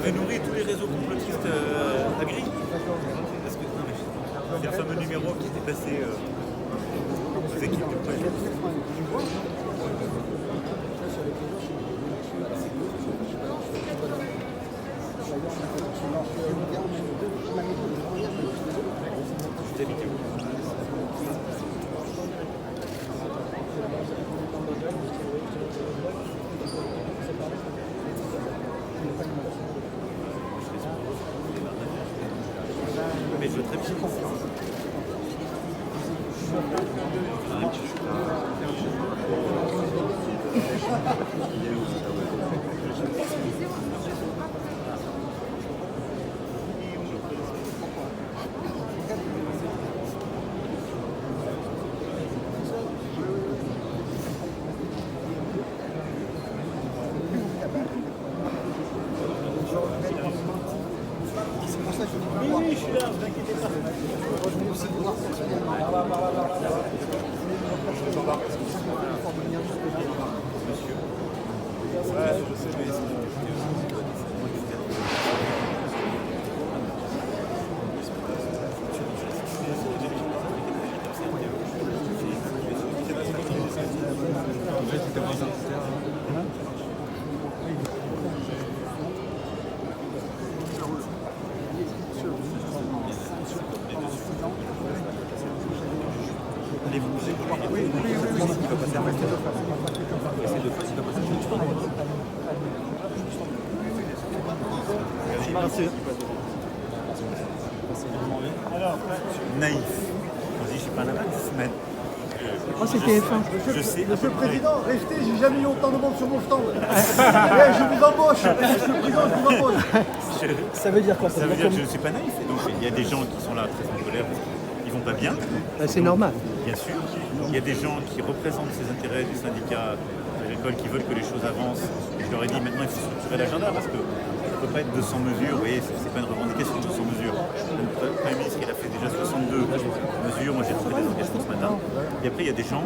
aurait nourri tous les réseaux complotistes agri. Parce que, non, mais c'est le fameux numéro qui était passé aux équipes de presse. Mais je veux très bien. Oui, je suis là, vous inquiétez pas. Monsieur. Ouais, je sais, mais allez-vous bouger? Oui, il va passer à rester deux fois. Essaye deux fois, il va passer à rester. Merci. Alors, naïf. Vas-y, je suis pas un amateur. Oh, c'est TF1. Je sais. Monsieur le Président, restez, j'ai jamais eu autant de monde sur mon stand. Je vous embauche. Monsieur le Président, je vous embauche. Ça veut dire quoi? Ça veut dire que je ne suis pas naïf. Et donc, il y a des gens qui sont là très en colère parce qu'ils vont pas bien. C'est normal. Bien sûr. Il y a des gens qui représentent ces intérêts du syndicat agricole qui veulent que les choses avancent. Et je leur ai dit maintenant il faut structurer l'agenda parce que ça ne peut pas être 200 mesures. Vous voyez, c'est pas une revendication de 200 mesures. Le Premier ministre il a fait déjà 62 mesures. Moi j'ai trouvé des engagements ce matin. Et après il y a des gens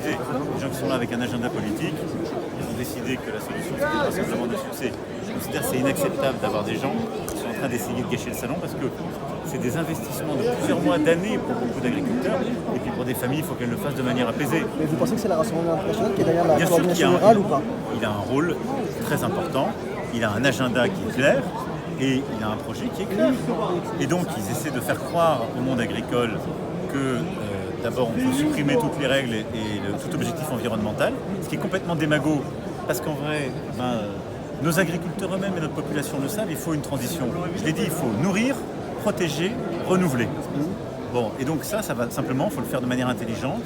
qui sont là avec un agenda politique. Ils ont décidé que la solution c'était le rassemblement de succès. Je considère que c'est inacceptable d'avoir des gens qui sont en train d'essayer de gâcher le salon parce que c'est des investissements de plusieurs mois, d'années pour beaucoup d'agriculteurs. Et puis pour des familles, il faut qu'elles le fassent de manière apaisée. Mais vous pensez que c'est la Rassemblement national qui est derrière la Bien sûr qu'il y coordination a rurale ou pas? il a un rôle très important, il a un agenda qui est clair et il a un projet qui est clair. Et donc ils essaient de faire croire au monde agricole que d'abord on peut supprimer toutes les règles et tout objectif environnemental, ce qui est complètement démago parce qu'en vrai, nos agriculteurs eux-mêmes et notre population le savent, il faut une transition. Je l'ai dit, il faut nourrir, protéger, renouveler. Bon, et donc ça va simplement, il faut le faire de manière intelligente.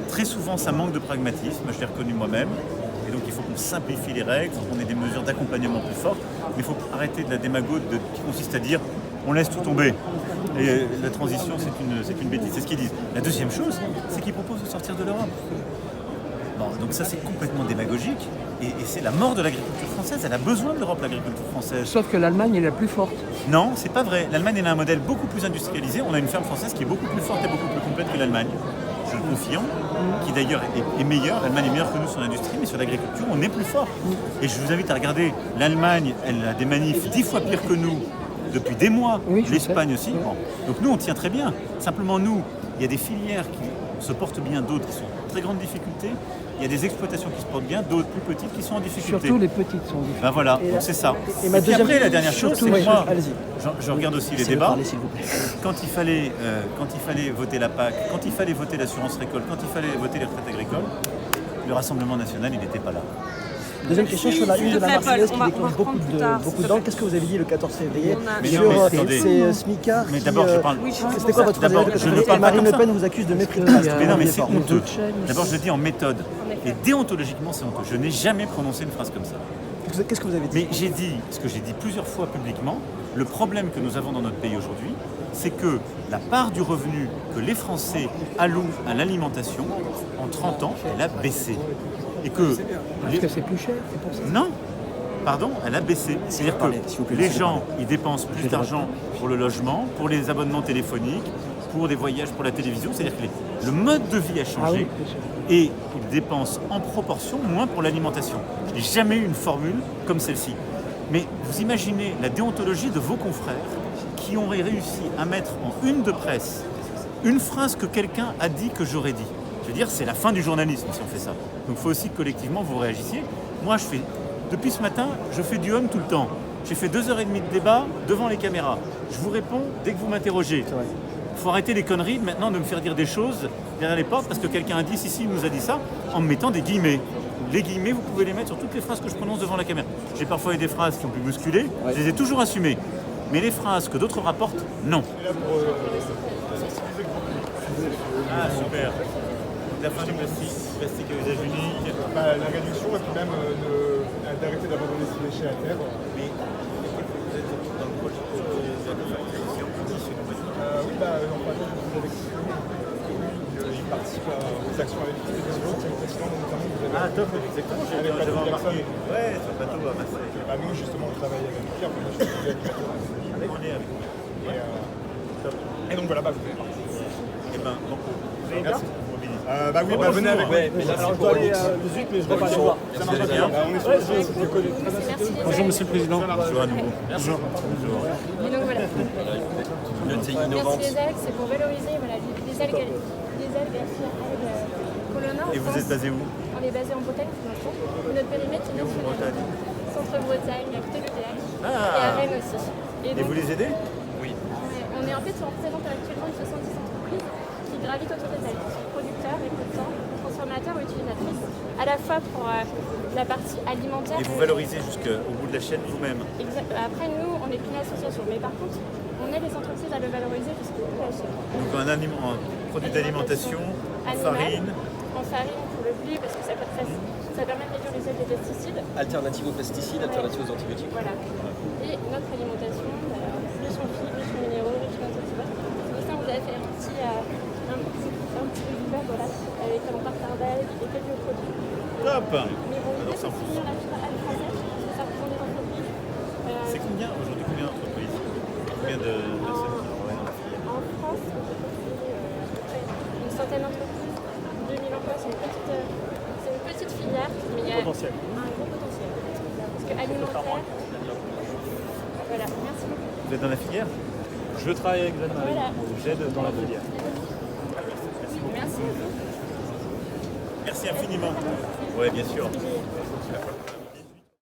Très souvent, ça manque de pragmatisme, je l'ai reconnu moi-même. Et donc il faut qu'on simplifie les règles, qu'on ait des mesures d'accompagnement plus fortes. Mais il faut arrêter de la démago qui consiste à dire on laisse tout tomber. Et la transition, c'est une bêtise, c'est ce qu'ils disent. La deuxième chose, c'est qu'ils proposent de sortir de l'Europe. Bon, donc ça, c'est complètement démagogique. Et c'est la mort de l'agriculture française. Elle a besoin de l'Europe, l'agriculture française. Sauf que l'Allemagne est la plus forte. Non, c'est pas vrai. L'Allemagne elle a un modèle beaucoup plus industrialisé. On a une ferme française qui est beaucoup plus forte et beaucoup plus complète que l'Allemagne. Je le confirme. Qui d'ailleurs est meilleure. L'Allemagne est meilleure que nous sur l'industrie, mais sur l'agriculture, on est plus fort. Et je vous invite à regarder. L'Allemagne, elle a des manifs 10 fois pires que nous depuis des mois. Oui, L'Espagne aussi. Bon. Donc nous, on tient très bien. Simplement, nous, il y a des filières qui se portent bien, d'autres qui sont en très grande difficulté. Il y a des exploitations qui se portent bien, d'autres plus petites qui sont en difficulté. Surtout les petites sont difficiles. Ben voilà, donc c'est ça. Et ma puis deuxième... après, la dernière chose, c'est que moi, allez-y. je regarde aussi les Laissez-le débats. parler, s'il vous plaît. Quand il fallait voter la PAC, quand il fallait voter l'assurance récolte, quand il fallait voter les retraites agricoles, le Rassemblement national, il n'était pas là. Deuxième question sur la une de la Marseillaise qui déclenche beaucoup d'encre. Qu'est-ce que vous avez dit le 14 février sur ces smicards mais d'abord, je parle. C'était quoi votre D'abord, idée je ne parle pas Marine comme Le ça. Pen vous accuse de mépris de classe. Mais non, mais c'est honteux. D'abord, je le dis en méthode. Et déontologiquement, c'est honteux. Je n'ai jamais prononcé une phrase comme ça. Qu'est-ce que vous avez dit? Mais j'ai dit, ce que j'ai dit plusieurs fois publiquement, le problème que nous avons dans notre pays aujourd'hui, c'est que la part du revenu que les Français allouent à l'alimentation, en 30 ans, elle a baissé. Et que... Parce que c'est plus cher, c'est pour ça. Non, pardon, elle a baissé. C'est-à-dire que les gens, ils dépensent plus d'argent pour le logement, pour les abonnements téléphoniques, pour des voyages, pour la télévision. C'est-à-dire que le mode de vie a changé et ils dépensent en proportion moins pour l'alimentation. Je n'ai jamais eu une formule comme celle-ci. Mais vous imaginez la déontologie de vos confrères qui auraient réussi à mettre en une de presse une phrase que quelqu'un a dit que j'aurais dit. Je veux dire, c'est la fin du journalisme si on fait ça. Donc il faut aussi que collectivement vous réagissiez. Moi, depuis ce matin, je fais du homme tout le temps. J'ai fait 2h30 de débat devant les caméras. Je vous réponds dès que vous m'interrogez. Il faut arrêter les conneries maintenant de me faire dire des choses derrière les portes parce que quelqu'un a dit si, il nous a dit ça, en me mettant des guillemets. Les guillemets, vous pouvez les mettre sur toutes les phrases que je prononce devant la caméra. J'ai parfois eu des phrases qui ont pu bousculer, je les ai toujours assumées. Mais les phrases que d'autres rapportent, non. Ah, super. La fin du plastique à usage unique. La réduction et puis même d'arrêter d'abandonner ces déchets à terre. Mais vous êtes dans le projet Oui, vous avez expliqué. Il participe aux actions avec les présidents, notamment vous avez... Ah, top, exactement, j'avais remarqué. Ouais, sur le bateau à Marseille. Nous, justement, on travaille avec Pierre, moi je suis animateur. On est avec vous. Et donc voilà, vous faites partie. Eh ben, bon. Merci. Venez avec moi. Alors, je dois aller le ZUC, mais je ne vais pas le voir. Ça marche bien. On est sur le site, c'est connu. Bonjour Monsieur le Président. Bonjour à nouveau. Bonjour. Et donc voilà. Merci les algues, c'est pour valoriser les algues colonna. Et vous êtes basé où? On est basé en Bretagne pour l'instant. Notre périmètre est national. Centre-Bretagne, à côté du théâtre. Et à Rennes aussi. Et vous les aidez? Oui. On représente actuellement une 70 entreprises qui gravitent autour des algues. Producteurs, écoutants, transformateurs ou utilisatrices. À la fois pour la partie alimentaire. Et vous valorisez jusqu'au bout de la chaîne vous-même? Après, nous, on est qu'une association. Mais par contre, on aide les entreprises à le valoriser jusqu'au bout de la chaîne. Donc un produit d'alimentation, en farine. En farine pour le blé parce que ça permet de réduire l'usage des pesticides. Alternative aux pesticides, alternative aux antibiotiques. Voilà. Et notre alimentation, riche en fibres, riche en minéraux, riche en antibiotiques. Pour ça, on vous avez fait un petit résumé, voilà, avec un parterre d'algues et quelques produits. Top. Mais bon, l'idée, c'est de soutenir la filière algue française, parce que ça représente des entreprises. C'est combien aujourd'hui, combien d'entreprises? Combien de personnes qui travaillent dans la filière? En France, c'est une centaine d'entreprises, 2000 emplois, c'est une petite filière, mais il y a un gros potentiel. Parce que alimentaire, voilà, merci beaucoup. Vous êtes dans la filière? Je travaille avec Jeanne-Marie. Voilà. J'aide dans la filière. Merci beaucoup. Merci infiniment. Oui, bien sûr.